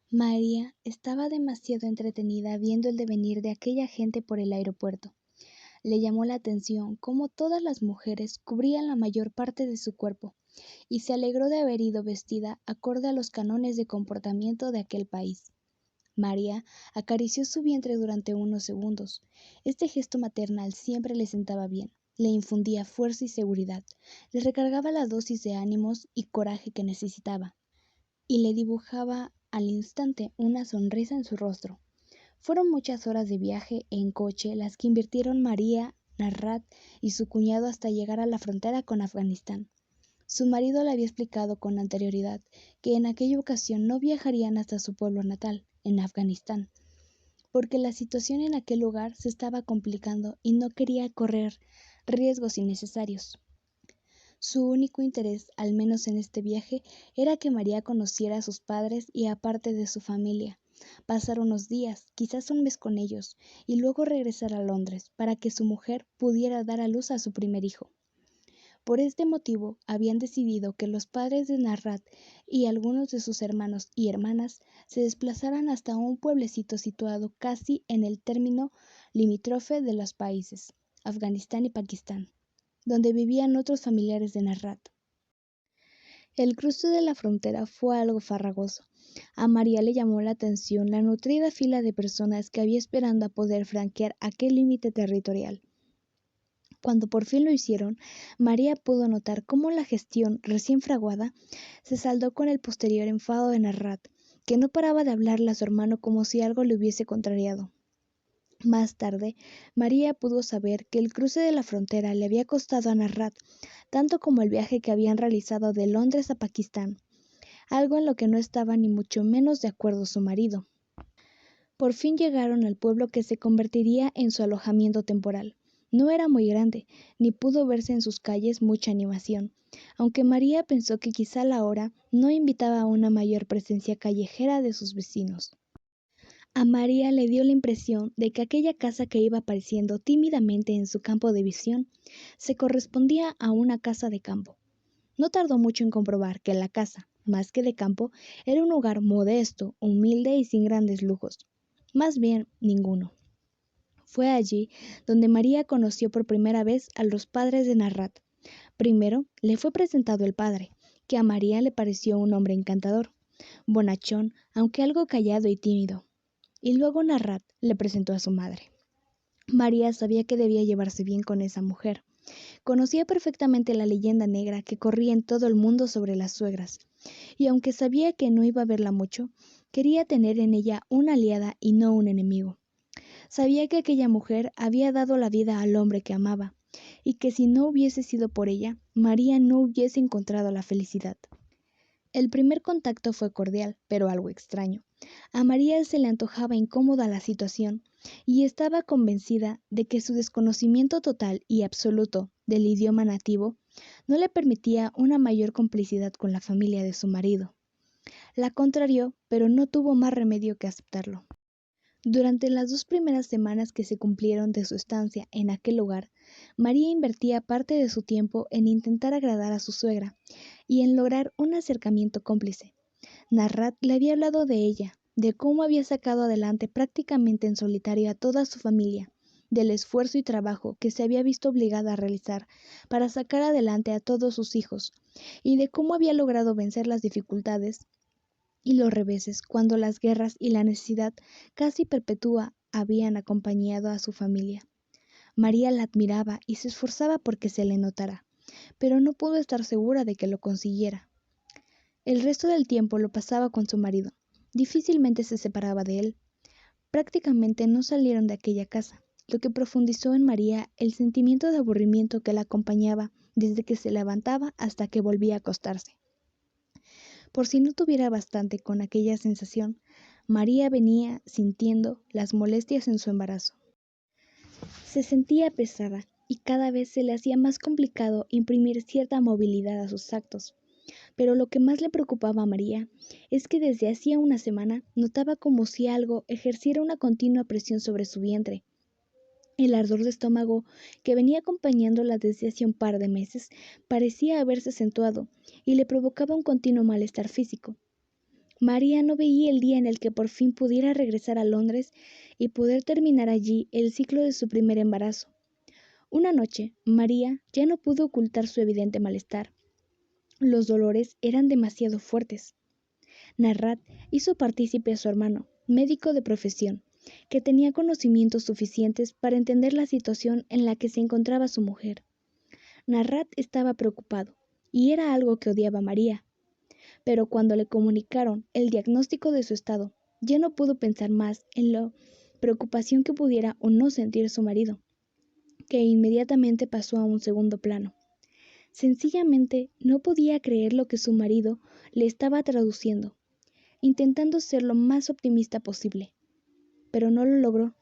María estaba demasiado entretenida viendo el devenir de aquella gente por el aeropuerto. Le llamó la atención cómo todas las mujeres cubrían la mayor parte de su cuerpo, y se alegró de haber ido vestida acorde a los cánones de comportamiento de aquel país. María acarició su vientre durante unos segundos. Este gesto maternal siempre le sentaba bien, le infundía fuerza y seguridad, le recargaba la dosis de ánimos y coraje que necesitaba, y le dibujaba al instante una sonrisa en su rostro. Fueron muchas horas de viaje en coche las que invirtieron María, Narrat y su cuñado hasta llegar a la frontera con Afganistán. Su marido le había explicado con anterioridad que en aquella ocasión no viajarían hasta su pueblo natal, en Afganistán, porque la situación en aquel lugar se estaba complicando y no quería correr riesgos innecesarios. Su único interés, al menos en este viaje, era que María conociera a sus padres y a parte de su familia, pasar unos días, quizás un mes con ellos, y luego regresar a Londres para que su mujer pudiera dar a luz a su primer hijo. Por este motivo, habían decidido que los padres de Narrat y algunos de sus hermanos y hermanas se desplazaran hasta un pueblecito situado casi en el término limítrofe de los países, Afganistán y Pakistán, donde vivían otros familiares de Narrat. El cruce de la frontera fue algo farragoso. A María le llamó la atención la nutrida fila de personas que había esperando a poder franquear aquel límite territorial. Cuando por fin lo hicieron, María pudo notar cómo la gestión recién fraguada se saldó con el posterior enfado de Narrat, que no paraba de hablarle a su hermano como si algo le hubiese contrariado. Más tarde, María pudo saber que el cruce de la frontera le había costado a Narrat tanto como el viaje que habían realizado de Londres a Pakistán, algo en lo que no estaba ni mucho menos de acuerdo su marido. Por fin llegaron al pueblo que se convertiría en su alojamiento temporal. No era muy grande, ni pudo verse en sus calles mucha animación, aunque María pensó que quizá la hora no invitaba a una mayor presencia callejera de sus vecinos. A María le dio la impresión de que aquella casa que iba apareciendo tímidamente en su campo de visión se correspondía a una casa de campo. No tardó mucho en comprobar que la casa, más que de campo, era un hogar modesto, humilde y sin grandes lujos. Más bien, ninguno. Fue allí donde María conoció por primera vez a los padres de Narrat. Primero le fue presentado el padre, que a María le pareció un hombre encantador, bonachón, aunque algo callado y tímido. Y luego Narrat le presentó a su madre. María sabía que debía llevarse bien con esa mujer. Conocía perfectamente la leyenda negra que corría en todo el mundo sobre las suegras, y aunque sabía que no iba a verla mucho, quería tener en ella una aliada y no un enemigo. Sabía que aquella mujer había dado la vida al hombre que amaba, y que si no hubiese sido por ella, María no hubiese encontrado la felicidad. El primer contacto fue cordial, pero algo extraño. A María se le antojaba incómoda la situación, y estaba convencida de que su desconocimiento total y absoluto del idioma nativo no le permitía una mayor complicidad con la familia de su marido. La contrarió, pero no tuvo más remedio que aceptarlo. Durante las 2 primeras semanas que se cumplieron de su estancia en aquel lugar, María invertía parte de su tiempo en intentar agradar a su suegra y en lograr un acercamiento cómplice. Narrat le había hablado de ella, de cómo había sacado adelante prácticamente en solitario a toda su familia, del esfuerzo y trabajo que se había visto obligada a realizar para sacar adelante a todos sus hijos, y de cómo había logrado vencer las dificultades y los reveses cuando las guerras y la necesidad casi perpetua habían acompañado a su familia. María la admiraba y se esforzaba porque se le notara, pero no pudo estar segura de que lo consiguiera. El resto del tiempo lo pasaba con su marido. Difícilmente se separaba de él. Prácticamente no salieron de aquella casa, lo que profundizó en María el sentimiento de aburrimiento que la acompañaba desde que se levantaba hasta que volvía a acostarse. Por si no tuviera bastante con aquella sensación, María venía sintiendo las molestias en su embarazo. Se sentía pesada y cada vez se le hacía más complicado imprimir cierta movilidad a sus actos. Pero lo que más le preocupaba a María es que desde hacía una semana notaba como si algo ejerciera una continua presión sobre su vientre. El ardor de estómago, que venía acompañándola desde hacía un par de meses, parecía haberse acentuado y le provocaba un continuo malestar físico. María no veía el día en el que por fin pudiera regresar a Londres y poder terminar allí el ciclo de su primer embarazo. Una noche, María ya no pudo ocultar su evidente malestar. Los dolores eran demasiado fuertes. Narrat hizo partícipe a su hermano, médico de profesión, que tenía conocimientos suficientes para entender la situación en la que se encontraba su mujer. Narrat estaba preocupado, y era algo que odiaba a María. Pero cuando le comunicaron el diagnóstico de su estado, ya no pudo pensar más en la preocupación que pudiera o no sentir su marido, que inmediatamente pasó a un segundo plano. Sencillamente no podía creer lo que su marido le estaba traduciendo, intentando ser lo más optimista posible, pero no lo logró.